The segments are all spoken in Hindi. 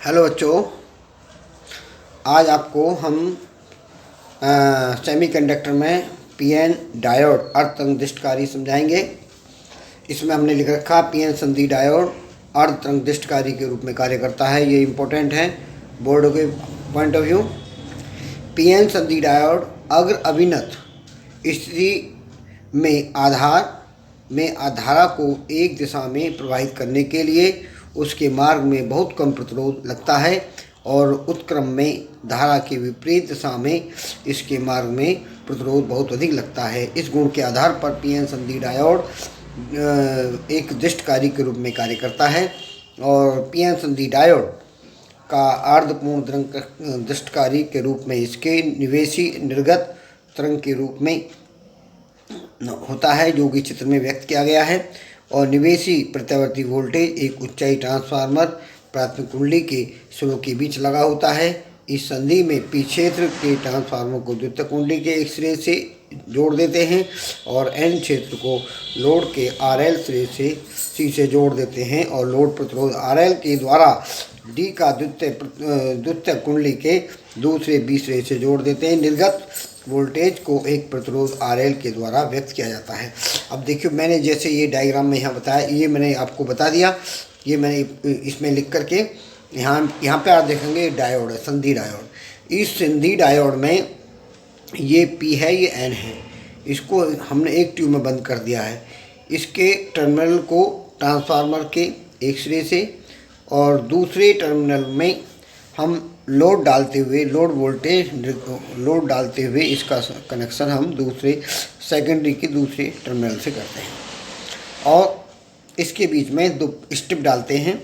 हेलो बच्चों, आज आपको हम सेमीकंडक्टर में पीएन डायोड अर्धतरंगदृष्टकारी समझाएंगे। इसमें हमने लिख रखा पीएन संधि डायोड अर्धतरंगदृष्टकारी के रूप में कार्य करता है। ये इम्पोर्टेंट है बोर्ड के पॉइंट ऑफ व्यू। पीएन संधि डायोड अग्र अभिनत स्थिति में धारा को एक दिशा में प्रवाहित करने के लिए उसके मार्ग में बहुत कम प्रतिरोध लगता है और उत्क्रम में धारा के विपरीत दिशा में इसके मार्ग में प्रतिरोध बहुत अधिक लगता है। इस गुण के आधार पर पीएन संधि डायोड एक दृष्टकारी के रूप में कार्य करता है और पीएन संधि डायोड का अर्धपूर्ण दृष्टकारी के रूप में इसके निवेशी निर्गत तरंग के रूप में होता है, जो कि चित्र में व्यक्त किया गया है। और निवेशी प्रत्यावर्ती वोल्टेज एक उच्चाई ट्रांसफार्मर प्राथमिक कुंडली के सिरों के बीच लगा होता है। इस संधि में पी क्षेत्र के ट्रांसफार्मर को द्वितीयक कुंडली के एक सिरे से जोड़ देते हैं और एन क्षेत्र को लोड के आरएल सिरे से सी से जोड़ देते हैं और लोड प्रतिरोध आरएल के द्वारा डी का द्वितीयक कुंडली के दूसरे बी सिरे से जोड़ देते हैं। निर्गत वोल्टेज को एक प्रतिरोध आरएल के द्वारा व्यक्त किया जाता है। अब देखिए, मैंने जैसे ये डायग्राम में यहाँ बताया, ये मैंने आपको बता दिया, ये मैंने इसमें लिख करके यहाँ पे आप देखेंगे डायोड है, संधि डायोड। इस संधि डायोड में ये पी है, ये एन है, इसको हमने एक ट्यूब में बंद कर दिया है। इसके टर्मिनल को ट्रांसफार्मर के एक सिरे से और दूसरे टर्मिनल में हम लोड डालते हुए लोड डालते हुए इसका कनेक्शन हम दूसरे सेकेंडरी के दूसरे टर्मिनल से करते हैं और इसके बीच में दो स्ट्रिप डालते हैं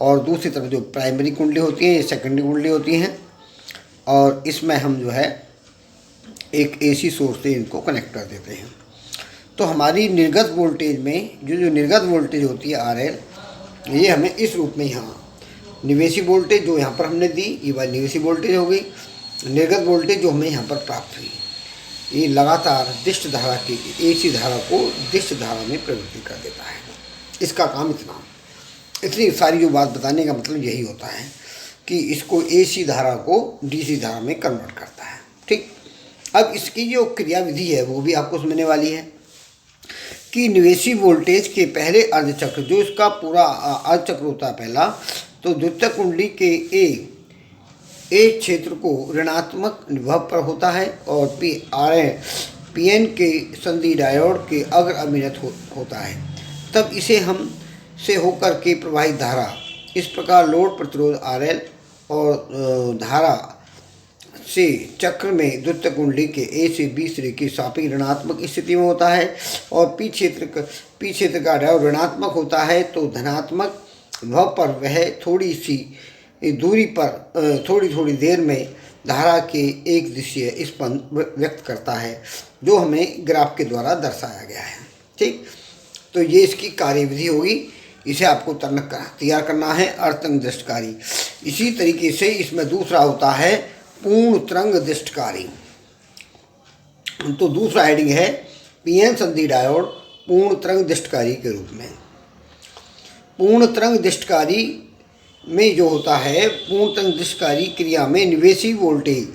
और दूसरी तरफ जो प्राइमरी कुंडली होती है, ये सेकेंडरी कुंडली होती हैं और इसमें हम जो है एक एसी सोर्स से इनको कनेक्ट कर देते हैं। तो हमारी निर्गत वोल्टेज में जो निर्गत वोल्टेज होती है आरएल, ये हमें इस रूप में यहाँ निवेशी वोल्टेज जो यहाँ पर हमने दी, ये वाली निवेशी वोल्टेज हो गई। निर्गत वोल्टेज जो हमें यहाँ पर प्राप्त हुई, ये लगातार दिष्ट धारा की एसी धारा को दिष्ट धारा में प्रवृत्ति कर देता है। इसका काम इतनी सारी जो बात बताने का मतलब यही होता है कि इसको एसी धारा को डीसी धारा में कन्वर्ट करता है। ठीक, अब इसकी जो क्रियाविधि है वो भी आपको समझने वाली है कि निवेशी वोल्टेज के पहले अर्धचक्र, जो इसका पूरा अर्धचक्र होता है पहला, तो द्वितीयक कुंडली के एक क्षेत्र को ऋणात्मक विभव पर होता है और पीएन के संधि डायोड के अग्र अभिनत होता है। तब इसे हम से होकर के प्रवाहित धारा इस प्रकार लोड प्रतिरोध आरएल और धारा से चक्र में द्वितीयक कुंडली के ए से बी सिरे की सापेक्ष ऋणात्मक स्थिति में होता है और पी क्षेत्र का डायोड ऋणात्मक होता है। तो धनात्मक विभव पर वह थोड़ी सी दूरी पर थोड़ी देर में धारा के एक दिशीय स्पंद व्यक्त करता है, जो हमें ग्राफ के द्वारा दर्शाया गया है। ठीक, तो ये इसकी कार्यविधि होगी। इसे आपको तैयार करना है अर्धतरंगदृष्टकारी। इसी तरीके से इसमें दूसरा होता है पूर्ण तरंग दृष्टकारी। तो दूसरा हेडिंग है पीएन संधि डायोड पूर्ण तरंग दृष्टकारी के रूप में। पूर्ण तरंग दृष्टकारी में जो होता है, पूर्ण तरंग दृष्टकारी क्रिया में निवेशी वोल्टेज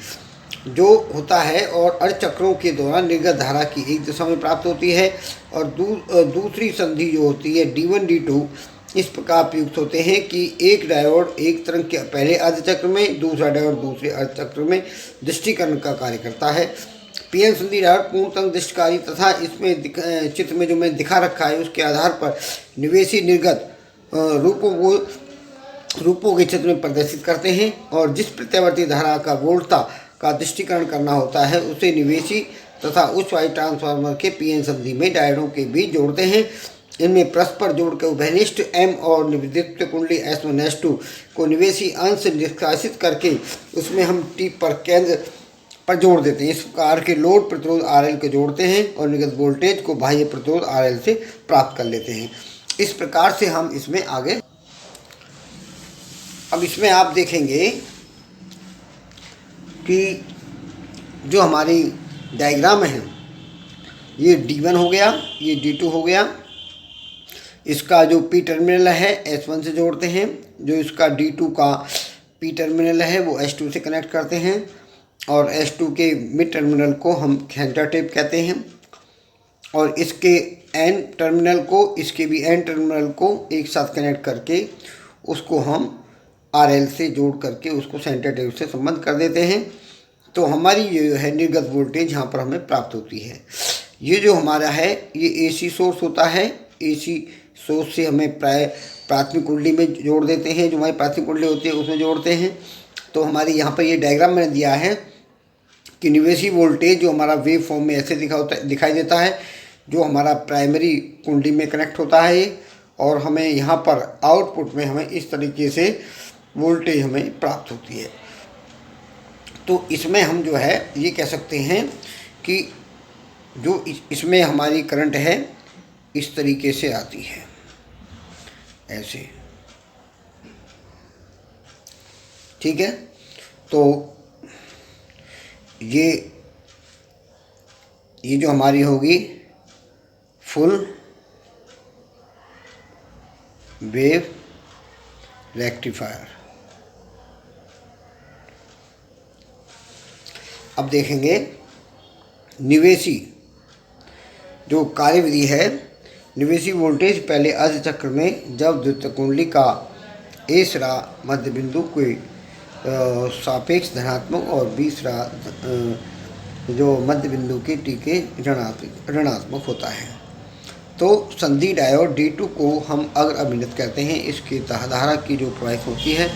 जो होता है और अर्धचक्रों के दौरान निर्गत धारा की एक दिशा में प्राप्त होती है और दूसरी संधि जो होती है D1 D2 इस प्रकार प्रयुक्त होते हैं कि एक डायोड एक तरंग के पहले अर्धचक्र में, दूसरा डायोड दूसरे अर्धचक्र में दृष्टिकरण का कार्य करता है। पीएन संधि डायोड पूर्ण तरंग दृष्टकारी तथा इसमें चित्र में जो मैं दिखा रखा है उसके आधार पर निवेशी निर्गत रूपों के चित्र में प्रदर्शित करते हैं और जिस प्रत्यावर्ती धारा का वोल्टता का दृष्टिकरण करना होता है उसे निवेशी तथा उच्च वायु ट्रांसफार्मर के पीएन संधि में डायोडों के बीच जोड़ते हैं। इनमें परस्पर जोड़ के उभयनिष्ठ एम और द्वितीयक कुंडली S1 S2 को निवेशी अंश निष्कासित करके उसमें हम टी पर केंद्र पर जोड़ देते हैं। इस प्रकार के लोड प्रतिरोध आरएल को जोड़ते हैं और निर्गत वोल्टेज को बाह्य प्रतिरोध आरएल से प्राप्त कर लेते हैं। इस प्रकार से हम इसमें आगे, अब इसमें आप देखेंगे कि जो हमारी डायग्राम है, ये D1 हो गया, ये D2 हो गया, इसका जो पी टर्मिनल है S1 से जोड़ते हैं, जो इसका D2 का पी टर्मिनल है वो S2 से कनेक्ट करते हैं, और S2 के मिड टर्मिनल को हम सेंटर टेप कहते हैं, और इसके N टर्मिनल को, इसके भी N टर्मिनल को एक साथ कनेक्ट करके उसको हम RL से जोड़ करके उसको सेंटर टेप से संबंध कर देते हैं। तो हमारी ये जो है निर्गत वोल्टेज यहाँ पर हमें प्राप्त होती है। ये जो हमारा है ये AC सोर्स होता है। AC सोर्स से हमें प्राथमिक कुंडली में जोड़ देते हैं, जो हमारी प्राथमिक कुंडली होती है उसमें जोड़ते हैं। तो हमारे यहाँ पर ये डायग्राम मैंने दिया है कि निवेशी वोल्टेज जो हमारा वेव फॉर्म में ऐसे दिखाई देता है, जो हमारा प्राइमरी कुंडली में कनेक्ट होता है ये, और हमें यहाँ पर आउटपुट में हमें इस तरीके से वोल्टेज हमें प्राप्त होती है। तो इसमें हम जो है ये कह सकते हैं कि जो इसमें हमारी करंट है इस तरीके से आती है, ऐसे, ठीक है। तो ये जो हमारी होगी फुल वेव रेक्टिफायर। अब देखेंगे निवेशी जो कार्यविधि है। निवेशी वोल्टेज पहले अर्ध चक्र में जब द्वितीयक कुंडली का ए सिरा मध्य बिंदु के सापेक्ष धनात्मक और बी सिरा जो मध्य बिंदु के टी के ऋणात्मक होता है, तो संधि डायोड D2 को हम अग्र अभिनत कहते हैं। इसकी धारा की जो प्रवाहित होती है,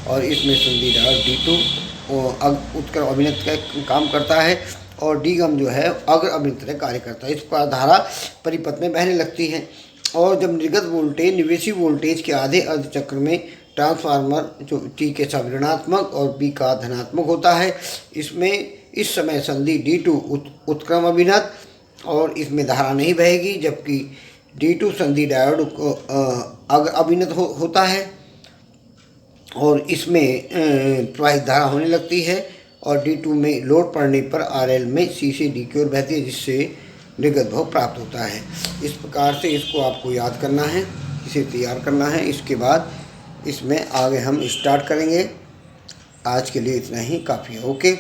और इसमें संधि डायोड D2 उत्क्रम अभिनत का काम करता है, और D-गम जो है अग्र अभिनत का कार्य करता है। इस पर धारा परिपथ में बहने लगती है। और जब निर्गत वोल्टेज निवेशी वोल्टेज के आधे अर्ध चक्र में ट्रांसफार्मर जो T के साथ ऋणात्मक और B का धनात्मक होता है, इसमें इस समय संधि D2 उत्क्रम अभिनत और इसमें धारा नहीं बहेगी, जबकि D2 संधि डायोड अग्र अभिनत होता है, और इसमें प्रवाहित धारा होने लगती है, और D2 में लोड पड़ने पर RL में C से D की ओर बहती है, जिससे निर्गत भाव प्राप्त होता है। इस प्रकार से इसको आपको याद करना है, इसे तैयार करना है। इसके बाद इसमें आगे हम स्टार्ट करेंगे। आज के लिए इतना ही काफ़ी है। ओके।